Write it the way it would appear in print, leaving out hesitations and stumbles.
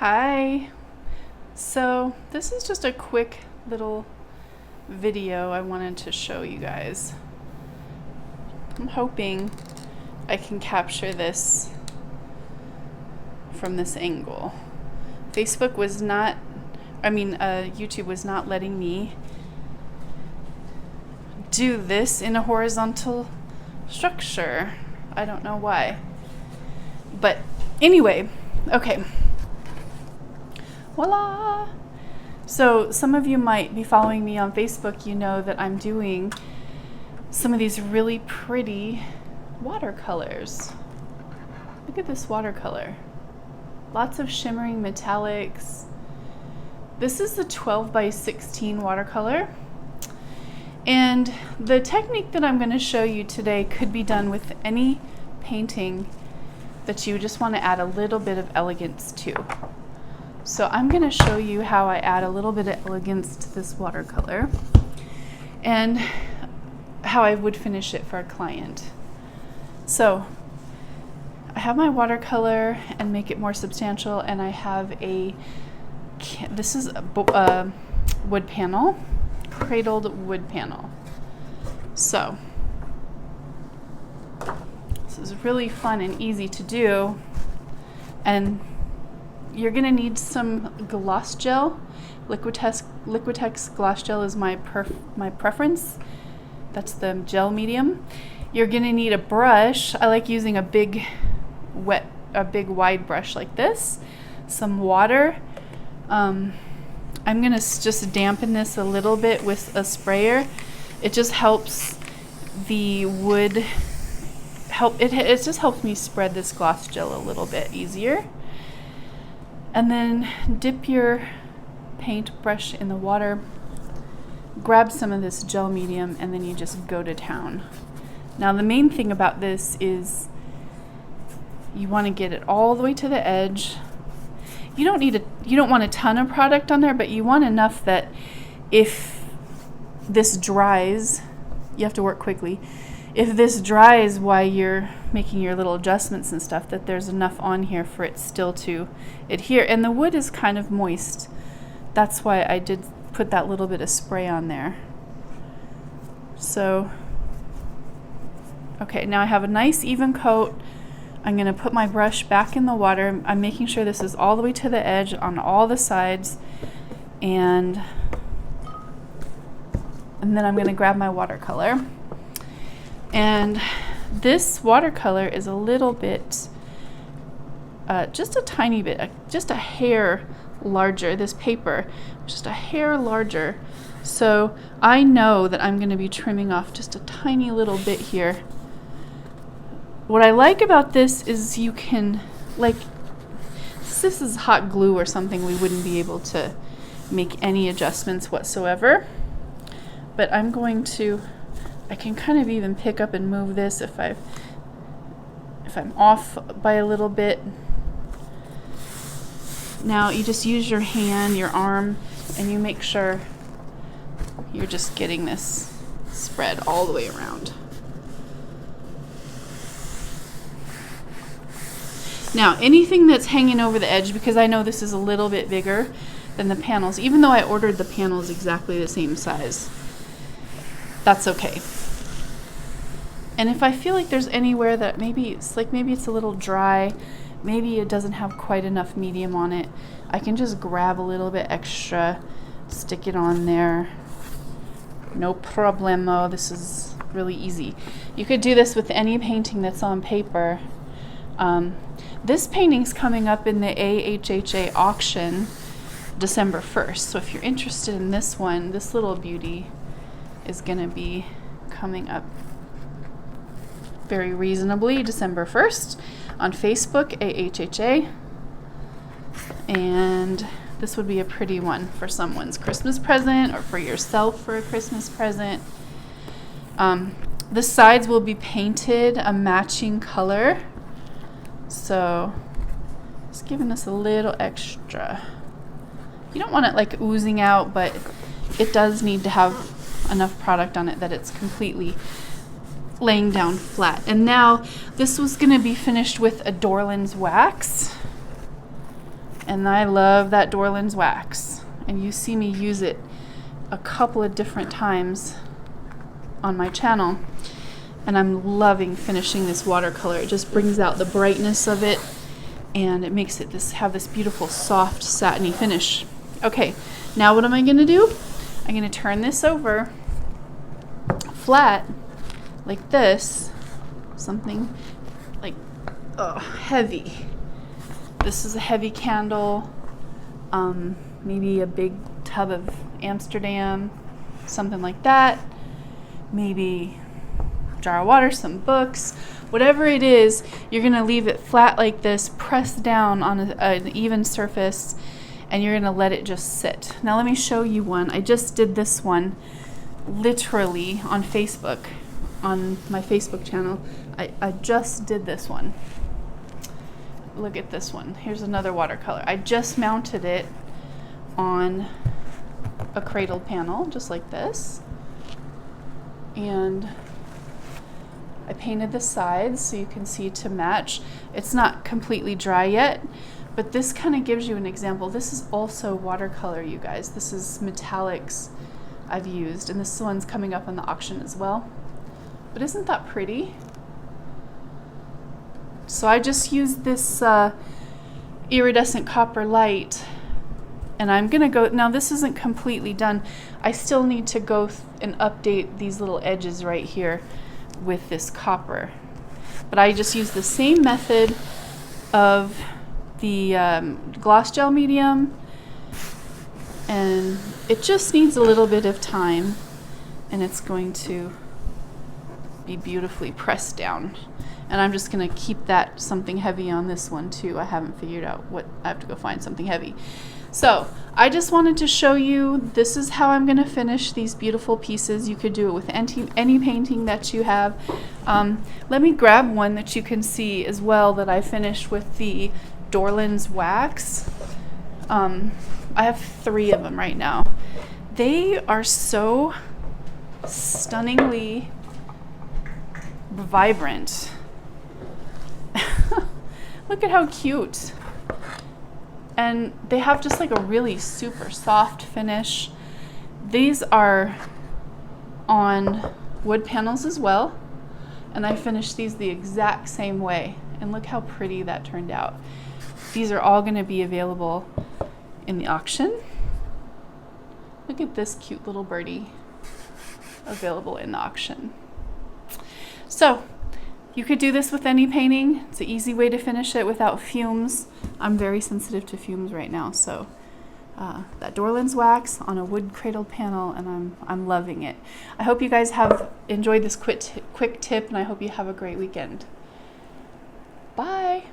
Hi. So this is just a quick little video I wanted to show you guys. I'm hoping I can capture this from this angle. YouTube was not letting me do this in a horizontal structure. I don't know why. But anyway, okay. Voila! So some of you might be following me on Facebook. You know that I'm doing some of these really pretty watercolors. Look at this watercolor. Lots of shimmering metallics. This is the 12 by 16 watercolor. And the technique that I'm going to show you today could be done with any painting that you just want to add a little bit of elegance to. So I'm going to show you how I add a little bit of elegance to this watercolor and how I would finish it for a client. So I have my watercolor and make it more substantial, and I have this is a wood panel, cradled wood panel. So this is really fun and easy to do, and you're going to need some gloss gel. Liquitex gloss gel is my preference. That's the gel medium. You're going to need a brush. I like using a big wide brush like this. Some water. I'm going to just dampen this a little bit with a sprayer. It just helps the wood it just helps me spread this gloss gel a little bit easier. And then dip your paintbrush in the water, grab some of this gel medium, and then you just go to town. Now the main thing about this is you want to get it all the way to the edge. You don't want a ton of product on there, but you want enough that if this dries, you have to work quickly. If this dries while you're making your little adjustments and stuff, that there's enough on here for it still to adhere. And the wood is kind of moist. That's why I did put that little bit of spray on there. So, okay, now I have a nice even coat. I'm going to put my brush back in the water. I'm making sure this is all the way to the edge on all the sides. And then I'm going to grab my watercolor. And this watercolor is a little bit, just a tiny bit, just a hair larger. This paper, just a hair larger. So I know that I'm going to be trimming off just a tiny little bit here. What I like about this is you can, this is hot glue or something, we wouldn't be able to make any adjustments whatsoever. But I can kind of even pick up and move this if I'm off by a little bit. Now you just use your hand, your arm, and you make sure you're just getting this spread all the way around. Now anything that's hanging over the edge, because I know this is a little bit bigger than the panels, even though I ordered the panels exactly the same size, that's okay. And if I feel like there's anywhere that maybe it's a little dry, maybe it doesn't have quite enough medium on it, I can just grab a little bit extra, stick it on there. No problemo. This is really easy. You could do this with any painting that's on paper. This painting's coming up in the AHHA auction December 1st. So if you're interested in this one, this little beauty is going to be coming up very reasonably December 1st on Facebook, AHHA. And this would be a pretty one for someone's Christmas present or for yourself for a Christmas present. The sides will be painted a matching color. So just giving us a little extra. You don't want it oozing out, but it does need to have enough product on it that it's completely laying down flat. And now this was going to be finished with a Dorland's wax, And I love that Dorland's wax. And you see me use it a couple of different times on my channel. And I'm loving finishing this watercolor. It just brings out the brightness of it, and it makes it have this beautiful soft satiny finish. Okay, now what am I gonna do? I'm gonna turn this over flat like this, something like heavy. This is a heavy candle, maybe a big tub of Amsterdam, something like that. Maybe a jar of water, some books, whatever it is. You're gonna leave it flat like this, pressed down on an even surface, and you're gonna let it just sit. Now let me show you one. I just did this one literally on Facebook, on my Facebook channel. I just did this one. Look at this one. Here's another watercolor. I just mounted it on a cradled panel, just like this. And I painted the sides so you can see to match. It's not completely dry yet, but this kind of gives you an example. This is also watercolor, you guys. This is metallics I've used, and this one's coming up on the auction as well. But isn't that pretty? So I just used this iridescent copper light, and I'm gonna go, now this isn't completely done. I still need to go and update these little edges right here with this copper. But I just used the same method of the gloss gel medium, and it just needs a little bit of time, and it's going to be beautifully pressed down. And I'm just gonna keep that something heavy on this one too. I haven't figured out what, I have to go find something heavy. So I just wanted to show you, this is how I'm gonna finish these beautiful pieces. You could do it with any painting that you have. Let me grab one that you can see as well that I finished with the Dorland's wax. I have 3 of them right now. They are so stunningly vibrant. Look at how cute. And they have just like a really super soft finish. These are on wood panels as well, and I finished these the exact same way, and look how pretty that turned out. These are all going to be available in the auction. Look at this cute little birdie available in the auction. So you could do this with any painting. It's an easy way to finish it without fumes. I'm very sensitive to fumes right now, so that Dorland's wax on a wood cradled panel, and I'm loving it. I hope you guys have enjoyed this quick tip, and I hope you have a great weekend. Bye.